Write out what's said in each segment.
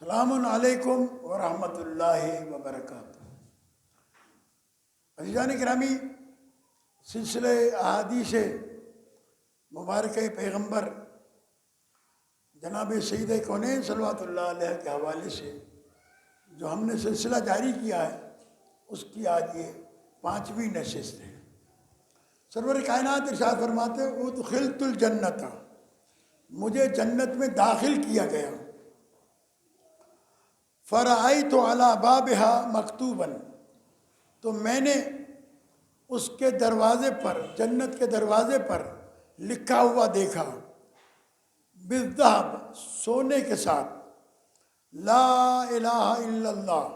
السلام علیکم ورحمۃ اللہ وبرکاتہ۔ عزیزان گرامی، سلسلہ احادیث مبارکہ پیغمبر جناب سید کونین صلوات اللہ علیہ کے حوالے سے جو ہم نے سلسلہ جاری کیا ہے، اس کی آج یہ 5ویں نشست ہے۔ سرور کائنات ارشاد فرماتے ہیں ادخلت الجنت، مجھے جنت میں داخل کیا گیا۔ فرأیت علی بابہا مکتوبا، تو میں نے اس کے دروازے پر، جنت کے دروازے پر لکھا ہوا دیکھا، بالذہب، سونے کے ساتھ، لا الہ الا اللہ،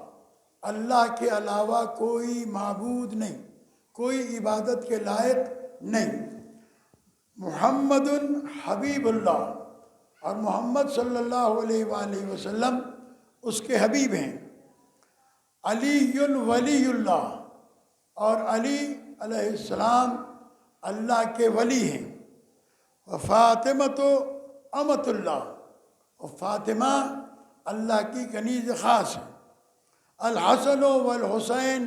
اللہ کے علاوہ کوئی معبود نہیں، کوئی عبادت کے لائق نہیں، محمد حبیب اللہ، اور محمد صلی اللہ علیہ وآلہ وسلم اس کے حبیب ہیں، علی ولی اللہ، اور علی علیہ السلام اللہ کے ولی ہیں، وفاطمۃ امۃ اللہ، اور فاطمہ اللہ کی کنیز خاص ہے، الحسن والحسین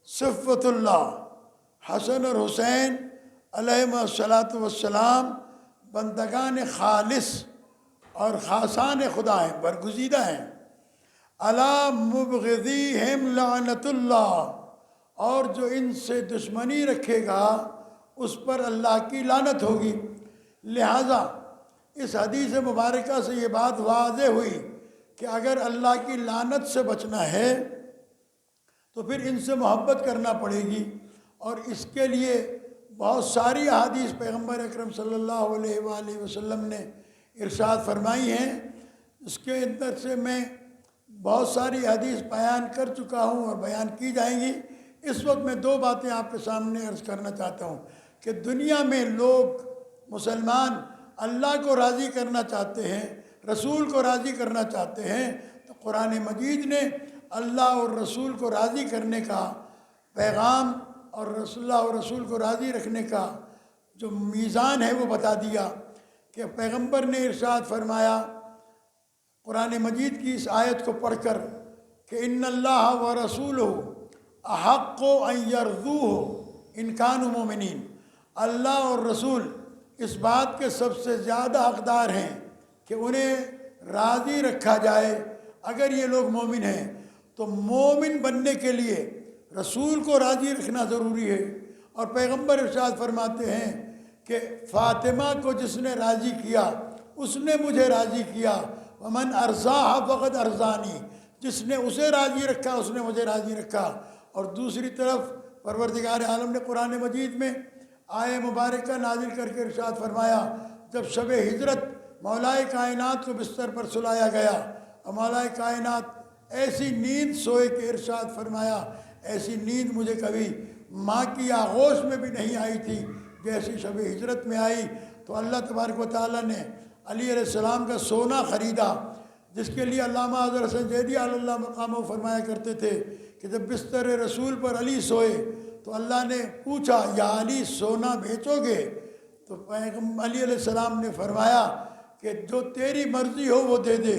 صفۃ اللہ، حسن اور حسین علیہم الصلاۃ والسلام بندگان خالص اور خاصان خدا ہیں، برگزیدہ ہیں، علی مبغضیہم لعنت اللہ، اور جو ان سے دشمنی رکھے گا اس پر اللہ کی لعنت ہوگی۔ لہٰذا اس حدیث مبارکہ سے یہ بات واضح ہوئی کہ اگر اللہ کی لعنت سے بچنا ہے تو پھر ان سے محبت کرنا پڑے گی، اور اس کے لیے بہت ساری احادیث پیغمبر اکرم صلی اللہ علیہ وآلہ وسلم نے ارشاد فرمائی ہیں۔ اس کے اندر سے میں بہت ساری حدیث بیان کر چکا ہوں اور بیان کی جائیں گی۔ اس وقت میں 2 باتیں آپ کے سامنے عرض کرنا چاہتا ہوں کہ دنیا میں لوگ مسلمان اللہ کو راضی کرنا چاہتے ہیں، رسول کو راضی کرنا چاہتے ہیں، تو قرآن مجید نے اللہ اور رسول کو راضی کرنے کا پیغام اور رسول اللہ اور رسول کو راضی رکھنے کا جو میزان ہے وہ بتا دیا کہ پیغمبر نے ارشاد فرمایا قرآن مجید کی اس آیت کو پڑھ کر کہ ان اللہ و رسولہ احق ان یرضوہ ان کانوا مومنین، اللہ اور رسول اس بات کے سب سے زیادہ حقدار ہیں کہ انہیں راضی رکھا جائے اگر یہ لوگ مومن ہیں۔ تو مومن بننے کے لیے رسول کو راضی رکھنا ضروری ہے، اور پیغمبر ارشاد فرماتے ہیں کہ فاطمہ کو جس نے راضی کیا اس نے مجھے راضی کیا، ومن ارضاہ فقد ارضانی، جس نے اسے راضی رکھا اس نے مجھے راضی رکھا۔ اور دوسری طرف پروردگار عالم نے قرآن مجید میں آیہ مبارکہ نازل کر کے ارشاد فرمایا، جب شب ہجرت مولائے کائنات کو بستر پر سلایا گیا اور مولائے کائنات ایسی نیند سوئے کہ ارشاد فرمایا ایسی نیند مجھے کبھی ماں کی آغوش میں بھی نہیں آئی تھی جیسی شب ہجرت میں آئی۔ تو اللہ تبارک و تعالیٰ نے علی علیہ السلام کا سونا خریدا، جس کے لیے علامہ حضرت حسن زیدی علی اللہ مقامہ فرمایا کرتے تھے کہ جب بستر رسول پر علی سوئے تو اللہ نے پوچھا یا علی سونا بیچو گے؟ تو پیغمبر علی علیہ السلام نے فرمایا کہ جو تیری مرضی ہو وہ دے دے۔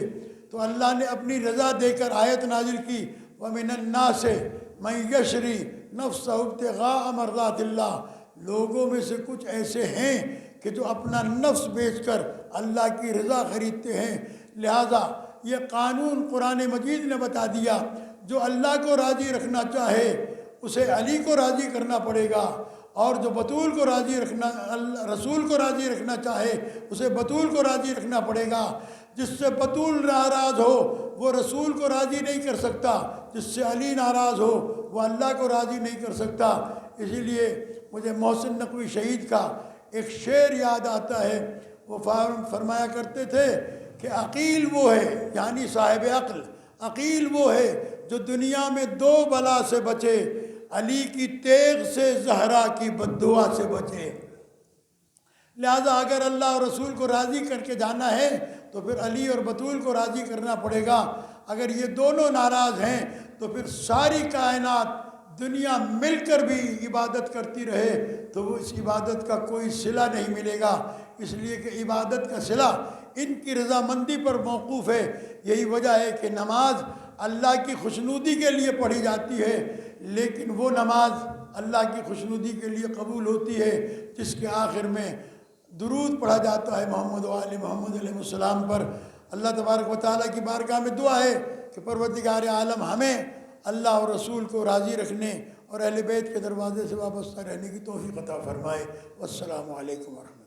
تو اللہ نے اپنی رضا دے کر آیت نازل کی وَمِنَ النَّاسِ مَن يَشْرِي نَفْسَهُ ابْتِغَاءَ مَرْضَاتِ اللَّهِ، لوگوں میں سے کچھ ایسے ہیں کہ جو اپنا نفس بیچ کر اللہ کی رضا خریدتے ہیں۔ لہٰذا یہ قانون قرآن مجید نے بتا دیا، جو اللہ کو راضی رکھنا چاہے اسے علی کو راضی کرنا پڑے گا، اور جو بطول کو راضی رکھنا، رسول کو راضی رکھنا چاہے اسے بطول کو راضی رکھنا پڑے گا۔ جس سے بطول ناراض ہو وہ رسول کو راضی نہیں کر سکتا، جس سے علی ناراض ہو وہ اللہ کو راضی نہیں کر سکتا۔ اسی لیے مجھے محسن نقوی شہید کا ایک شعر یاد آتا ہے، وہ فرمایا کرتے تھے کہ عقیل وہ ہے، یعنی صاحب عقل، عقیل وہ ہے جو دنیا میں 2 بلا سے بچے، علی کی تیغ سے زہرا کی بددعا سے بچے۔ لہذا اگر اللہ اور رسول کو راضی کر کے جانا ہے تو پھر علی اور بطول کو راضی کرنا پڑے گا۔ اگر یہ دونوں ناراض ہیں تو پھر ساری کائنات دنیا مل کر بھی عبادت کرتی رہے تو وہ اس عبادت کا کوئی صلہ نہیں ملے گا، اس لیے کہ عبادت کا صلہ ان کی رضامندی پر موقوف ہے۔ یہی وجہ ہے کہ نماز اللہ کی خوشنودی کے لیے پڑھی جاتی ہے، لیکن وہ نماز اللہ کی خوشنودی کے لیے قبول ہوتی ہے جس کے آخر میں درود پڑھا جاتا ہے محمد و آل محمد علیہ السلام پر۔ اللہ تبارک و تعالیٰ کی بارگاہ میں دعا ہے کہ پروردگار عالم ہمیں اللہ اور رسول کو راضی رکھنے اور اہل بیت کے دروازے سے وابستہ رہنے کی توفیق عطا فرمائے۔ والسلام علیکم ورحمۃ اللہ۔